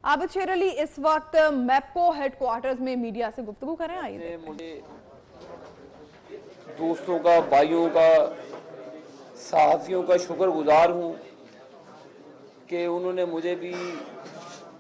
आबिद शेर अली इस वक्त मैपको हेडक्वार्टर्स में मीडिया से गुफ्तगू कर रहे हैं। आइए मुझे दोस्तों का, भाइयों का, सहाफ़ियों का शुक्रगुजार हूँ कि उन्होंने मुझे भी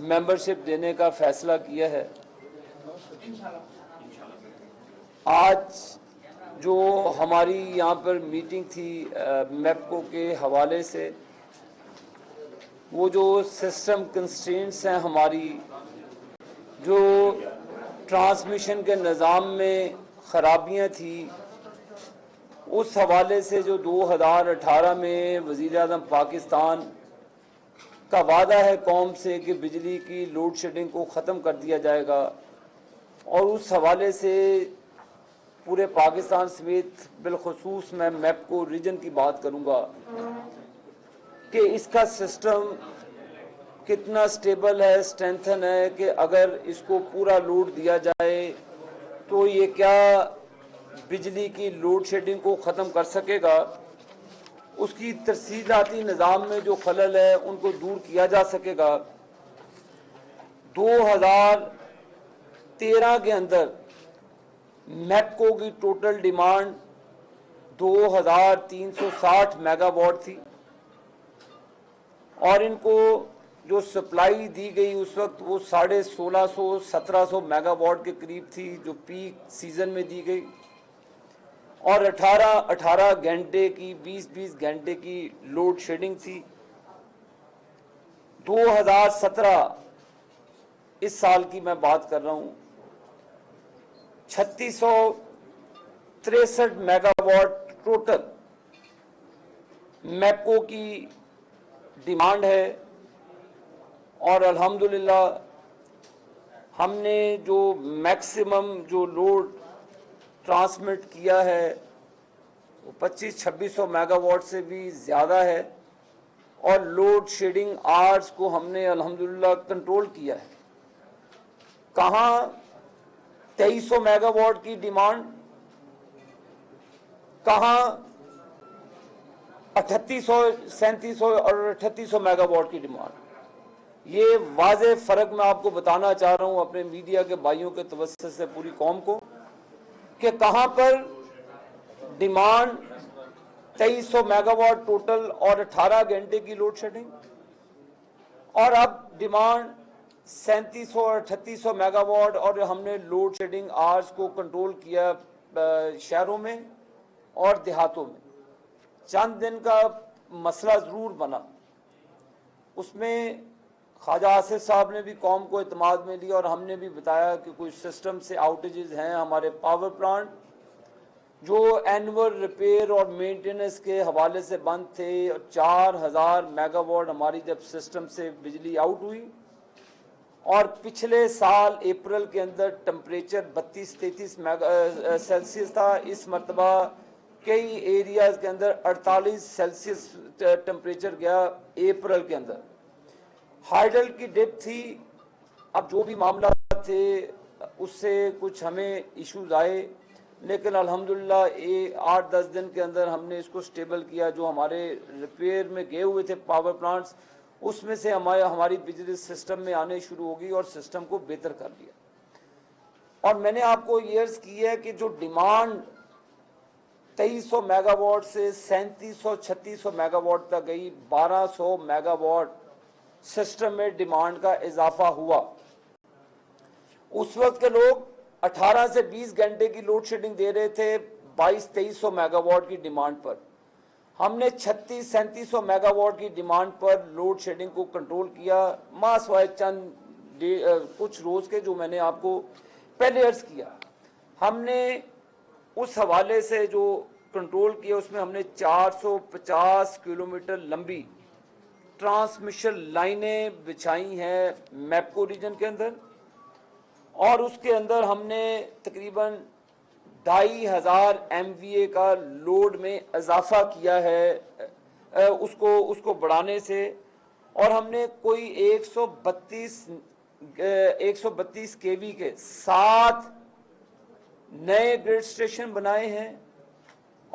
मेंबरशिप देने का फ़ैसला किया है। आज जो हमारी यहाँ पर मीटिंग थी मैपको के हवाले से, वो जो सिस्टम कंस्ट्रेंट्स हैं हमारी, जो ट्रांसमिशन के निज़ाम में ख़राबियाँ थी, उस हवाले से जो 2018 में वज़ीर-ए-आज़म पाकिस्तान का वादा है कौम से कि बिजली की लोड शेडिंग को ख़त्म कर दिया जाएगा, और उस हवाले से पूरे पाकिस्तान समेत बिलखुसूस मैं मैपको रीजन की बात करूँगा कि इसका सिस्टम कितना स्टेबल है, स्ट्रेंथन है, कि अगर इसको पूरा लोड दिया जाए तो ये क्या बिजली की लोड शेडिंग को ख़त्म कर सकेगा। उसकी तरसीलाती निज़ाम में जो खलल है उनको दूर किया जा सकेगा। 2013 के अंदर मैपको की टोटल डिमांड 2360 मेगावाट थी, और इनको जो सप्लाई दी गई उस वक्त वो 1650-1700 मेगावाट के करीब थी, जो पीक सीजन में दी गई, और 18 घंटे की 20 घंटे की लोड शेडिंग थी। 2017 इस साल की मैं बात कर रहा हूं, 3663 मेगावाट टोटल मैपको की डिमांड है, और अल्हम्दुलिल्लाह हमने जो मैक्सिमम जो लोड ट्रांसमिट किया है वो 2500-2600 मेगावाट से भी ज़्यादा है, और लोड शेडिंग आवर्स को हमने अल्हम्दुलिल्लाह कंट्रोल किया है। कहाँ 2300 मेगावाट की डिमांड, कहाँ 3800, 3700 और 3800 मेगावाट की डिमांड। ये वाज़े फ़र्क मैं आपको बताना चाह रहा हूँ अपने मीडिया के भाइयों के तवज्जुह से पूरी कौम को, कि कहाँ पर डिमांड 2300 मेगावाट टोटल और 18 घंटे की लोड शेडिंग, और अब डिमांड 3700 और 3800 मेगावाट, और हमने लोड शेडिंग आवर्स को कंट्रोल किया शहरों में और देहातों में। चंद दिन का मसला ज़रूर बना, उसमें ख्वाजा आसिफ साहब ने भी कौम को इत्मीनान में लिया, और हमने भी बताया कि कुछ सिस्टम से आउटेजेस हैं। हमारे पावर प्लांट जो एनुअल रिपेयर और मेंटेनेंस के हवाले से बंद थे, और 4000 मेगावाट हमारी जब सिस्टम से बिजली आउट हुई, और पिछले साल अप्रैल के अंदर टेम्परेचर 32-33 सेल्सियस था। इस मरतबा कई एरियाज़ के अंदर 48 सेल्सियस टेम्परेचर गया अप्रैल के अंदर। हाइडल की डिप थी। अब जो भी मामला थे उससे कुछ हमें इश्यूज आए, लेकिन अल्हम्दुलिल्लाह 8-10 दिन के अंदर हमने इसको स्टेबल किया। जो हमारे रिपेयर में गए हुए थे पावर प्लांट्स, उसमें से हमारी बिजली सिस्टम में आने शुरू हो गई और सिस्टम को बेहतर कर दिया। और मैंने आपको ये अर्ज की है कि जो डिमांड 2300 मेगावाट से 3700-3600 मेगावाट तक गई, 1200 मेगावाट सिस्टम में डिमांड का इजाफा हुआ। उस वक्त के लोग 18 से 20 घंटे की लोड शेडिंग दे रहे थे 2200-2300 मेगावाट की डिमांड पर। हमने 3600-3700 मेगावाट की डिमांड पर लोड शेडिंग को कंट्रोल किया, मासवाए चंद कुछ रोज के, जो मैंने आपको पहले अर्ज किया। हमने उस हवाले से जो कंट्रोल किया, उसमें हमने 450 किलोमीटर लंबी ट्रांसमिशन लाइनें बिछाई हैं मैपको रीजन के अंदर, और उसके अंदर हमने तकरीबन 2500 MVA का लोड में इजाफा किया है उसको बढ़ाने से। और हमने कोई 132 केवी के 7 नए ग्रिड स्टेशन बनाए हैं,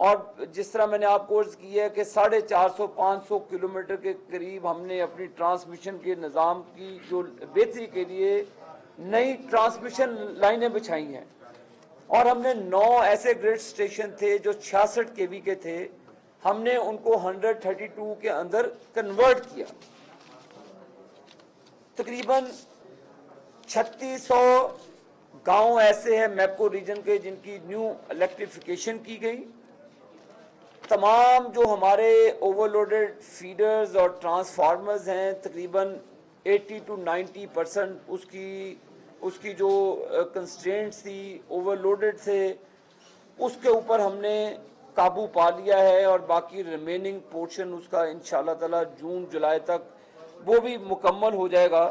और जिस तरह मैंने आपको अर्ज किया है कि 450-500 किलोमीटर के करीब हमने अपनी ट्रांसमिशन के निज़ाम की जो बेहतरी के लिए नई ट्रांसमिशन लाइनें बिछाई हैं, और हमने 9 ऐसे ग्रिड स्टेशन थे जो 66 केवी के थे, हमने उनको 132 के अंदर कन्वर्ट किया। तकरीबन 3600 गांव ऐसे हैं मैपको रीजन के जिनकी न्यू इलेक्ट्रिफिकेशन की गई। तमाम जो हमारे ओवरलोडेड फीडर्स और ट्रांसफार्मर्स हैं, तकरीबन 80 to 90% उसकी जो कंस्ट्रेंट्स थी, ओवरलोडेड थे, उसके ऊपर हमने काबू पा लिया है, और बाकी रिमेनिंग पोर्शन उसका इंशाल्लाह ताला जून जुलाई तक वो भी मुकम्मल हो जाएगा।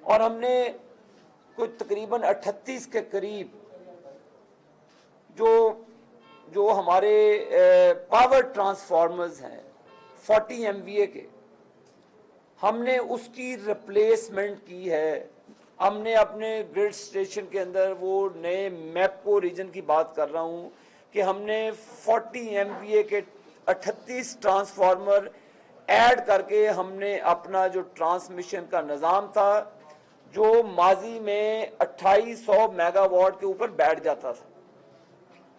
और हमने कुछ तकरीबन 38 के करीब जो हमारे पावर ट्रांसफार्मर्स हैं 40 MVA के, हमने उसकी रिप्लेसमेंट की है। हमने अपने ग्रिड स्टेशन के अंदर वो नए मैपको रीजन की बात कर रहा हूँ कि हमने 40 MVA के 38 ट्रांसफार्मर ऐड करके हमने अपना जो ट्रांसमिशन का निज़ाम था, जो माजी में 2800 मेगावाट के ऊपर बैठ जाता था,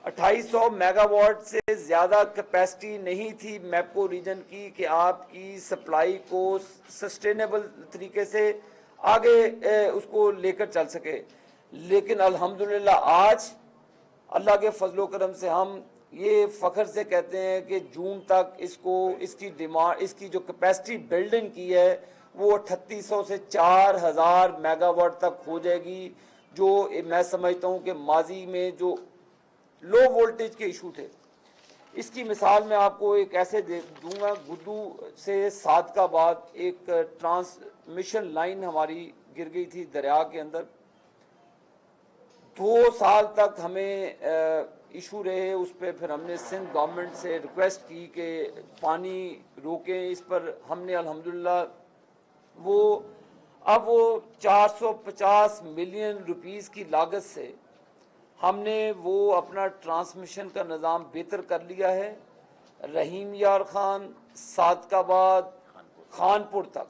2800 मेगावाट से ज़्यादा कैपेसिटी नहीं थी मैपको रीजन की कि आपकी सप्लाई को सस्टेनेबल तरीके से आगे उसको लेकर चल सके। लेकिन अल्हम्दुलिल्लाह आज अल्लाह के फजलो करम से हम ये फ़ख्र से कहते हैं कि जून तक इसकी जो कैपेसिटी बिल्डिंग की है वो 3800 से 4000 मेगावाट तक हो जाएगी, जो मैं समझता हूँ कि माजी में जो लो वोल्टेज के इशू थे, इसकी मिसाल मैं आपको एक ऐसे दे दूंगा। गुड्डू से सादकाबाद एक ट्रांसमिशन लाइन हमारी गिर गई थी दरिया के अंदर। 2 साल तक हमें इशू रहे उस पर। फिर हमने सिंध गवर्नमेंट से रिक्वेस्ट की कि पानी रोकें इस पर। हमने अल्हम्दुलिल्लाह वो 450 मिलियन रुपीस की लागत से हमने वो अपना ट्रांसमिशन का निज़ाम बेहतर कर लिया है। रहीम यार खान, सादकाबाद, खानपुर तक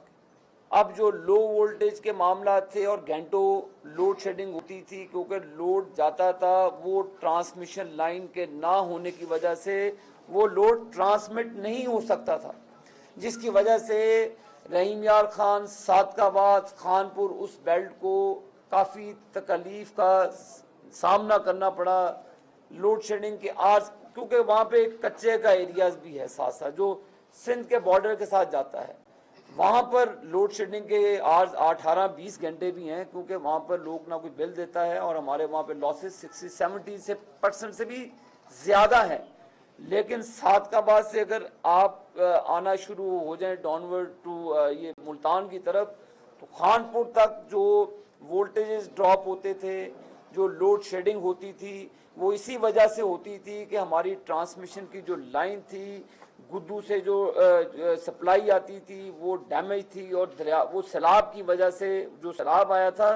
अब जो लो वोल्टेज के मामला थे और घंटों लोड शेडिंग होती थी, क्योंकि लोड जाता था, वो ट्रांसमिशन लाइन के ना होने की वजह से वो लोड ट्रांसमिट नहीं हो सकता था, जिसकी वजह से रहीम यार खान, सादकाबाद, खानपुर उस बेल्ट को काफ़ी तकलीफ का सामना करना पड़ा लोड शेडिंग के आज, क्योंकि वहाँ पे कच्चे का एरियाज भी है साथ साथ जो सिंध के बॉर्डर के साथ जाता है। वहाँ पर लोड शेडिंग के आज 18-20 घंटे भी हैं, क्योंकि वहाँ पर लोग ना कोई बिल देता है और हमारे वहाँ पे लॉसेस 60-70% से भी ज़्यादा है। लेकिन सादकाबाद से अगर आप आना शुरू हो जाएं डाउनवर्ड टू ये मुल्तान की तरफ, तो खानपुर तक जो वोल्टेजेस ड्रॉप होते थे, जो लोड शेडिंग होती थी, वो इसी वजह से होती थी कि हमारी ट्रांसमिशन की जो लाइन थी, गुद्दू से जो सप्लाई आती थी वो डैमेज थी, और दरिया वो सैलाब की वजह से जो सैलाब आया था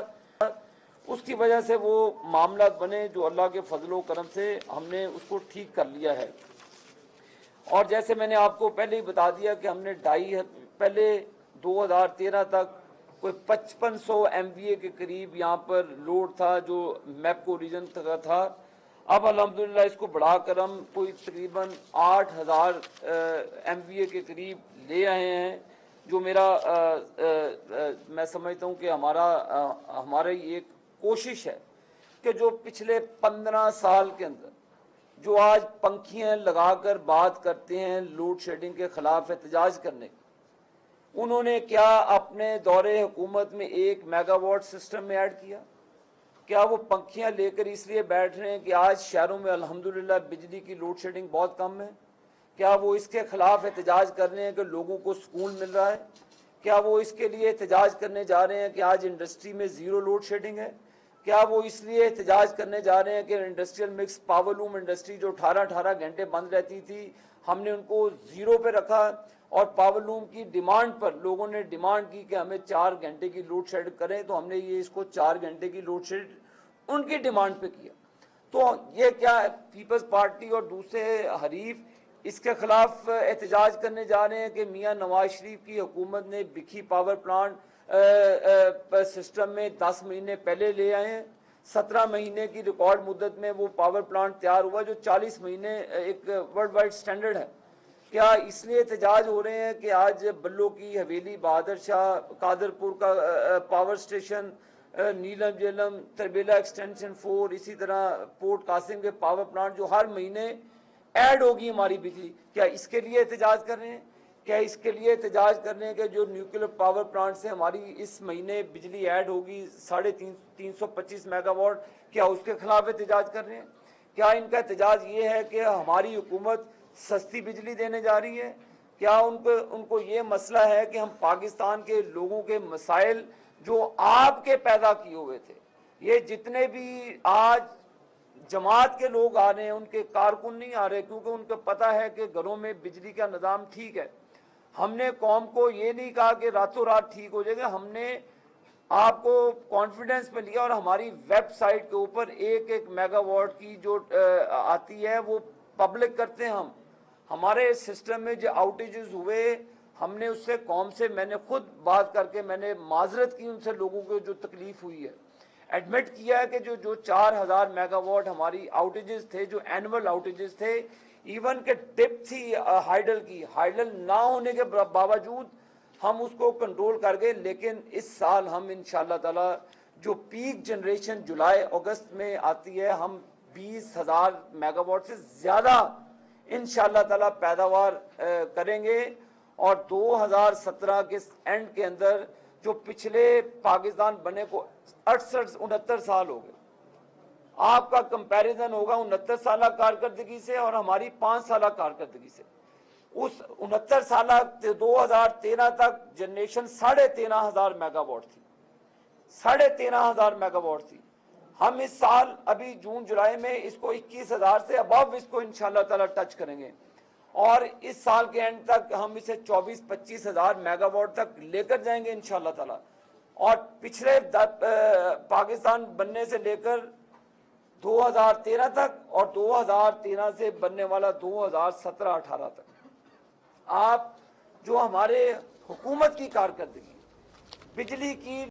उसकी वजह से वो मामला बने, जो अल्लाह के फजलो करम से हमने उसको ठीक कर लिया है। और जैसे मैंने आपको पहले ही बता दिया कि हमने पहले 2013 तक कोई 5500 MVA के करीब यहाँ पर लोड था जो मैपको रीजन का था। अब अल्हम्दुलिल्लाह इसको बढ़ाकर हम कोई तकरीबन 8000 MVA के करीब ले आए हैं, जो मेरा मैं समझता हूँ कि हमारी एक कोशिश है कि जो पिछले 15 साल के अंदर जो आज पंखियाँ लगाकर बात करते हैं लोड शेडिंग के खिलाफ एहतजाज करने, उन्होंने क्या अपने दौरे हुकूमत में 1 मेगावाट सिस्टम में ऐड किया? क्या वो पंखियां लेकर इसलिए बैठ रहे हैं कि आज शहरों में अल्हम्दुलिल्लाह बिजली की लोड शेडिंग बहुत कम है? क्या वो इसके खिलाफ एहतजाज कर रहे हैं कि लोगों को सुकून मिल रहा है? क्या वो इसके लिए एहतजाज करने जा रहे हैं कि आज इंडस्ट्री में ज़ीरो लोड शेडिंग है? क्या वो इसलिए एहतजाज करने जा रहे हैं कि इंडस्ट्रियल मिक्स पावरलूम इंडस्ट्री जो 18-18 घंटे बंद रहती थी, हमने उनको ज़ीरो पे रखा, और पावरलूम की डिमांड पर लोगों ने डिमांड की कि हमें 4 घंटे की लोड शेड करें, तो हमने ये इसको 4 घंटे की लोड शेड उनकी डिमांड पे किया। तो ये क्या पीपल्स पार्टी और दूसरे हरीफ इसके खिलाफ एहतजाज करने जा रहे हैं कि मियां नवाज शरीफ की हुकूमत ने बिखी पावर प्लांट सिस्टम में 10 महीने पहले ले आए हैं। 17 महीने की रिकॉर्ड मुद्दत में वो पावर प्लांट तैयार हुआ जो 40 महीने एक वर्ल्ड वाइड स्टैंडर्ड है। क्या इसलिए एहतजाज हो रहे हैं कि आज बल्लो की हवेली, बहादुर शाह, कादरपुर का पावर स्टेशन, नीलम जेलम, तरबेला एक्सटेंशन 4, इसी तरह पोर्ट कासिम के पावर प्लांट जो हर महीने ऐड होगी हमारी बिजली, क्या इसके लिए एहतजाज कर रहे हैं? क्या इसके लिए एहतजाज कर रहे हैं कि जो न्यूक्लियर पावर प्लांट से हमारी इस महीने बिजली ऐड होगी 350 मेगावाट, क्या उसके खिलाफ एहतजाज कर रहे हैं? क्या इनका एहतजाज ये है कि हमारी हुकूमत सस्ती बिजली देने जा रही है? क्या उनको ये मसला है कि हम पाकिस्तान के लोगों के मसाइल जो आपके पैदा किए हुए थे, ये जितने भी आज जमात के लोग आ रहे हैं उनके कारकुन नहीं आ रहे क्योंकि उनको पता है कि घरों में बिजली का निज़ाम ठीक है। हमने कौम को ये नहीं कहा कि रातों रात ठीक हो जाएगा, हमने आपको कॉन्फिडेंस में लिया और हमारी वेबसाइट के ऊपर एक मेगावाट की जो आती है वो पब्लिक करते हैं। हम हमारे सिस्टम में जो आउटेजेस हुए हमने उससे कौम से मैंने खुद बात करके मैंने माजरत की उनसे, लोगों को जो तकलीफ हुई है एडमिट किया है कि जो 4000 मेगावाट हमारी आउटेजेस थे, जो एनुअल आउटेजेस थे, इवन के डिप थी हाइडल की, हाइडल ना होने के बावजूद हम उसको कंट्रोल कर गए। लेकिन इस साल हम इंशाल्लाह ताला जो पीक जनरेशन जुलाई अगस्त में आती है, हम 20,000 मेगावाट से ज़्यादा इंशाल्लाह ताला पैदावार करेंगे। और 2017 के एंड के अंदर जो पिछले पाकिस्तान बने को 68-69 साल हो गए, आपका कंपैरिजन होगा 69 साल कारकर्दगी से और हमारी 5 साल कारकर्दगी से। उस 69 साल 2013 तक जनरेशन 13,500 मेगावाट थी, 13,500 मेगावाट थी। हम इस साल अभी जून जुलाई में इसको 21,000 से अबव इसको इंशाल्लाह ताला टच करेंगे और इस साल के एंड तक हम इसे 24-25 हजार मेगावाट तक लेकर जाएंगे इंशाल्लाह ताला। और पिछले पाकिस्तान बनने से लेकर 2013 तक और 2013 से बनने वाला 2017-18 तक आप जो हमारे हुकूमत की कारकर्दगी बिजली की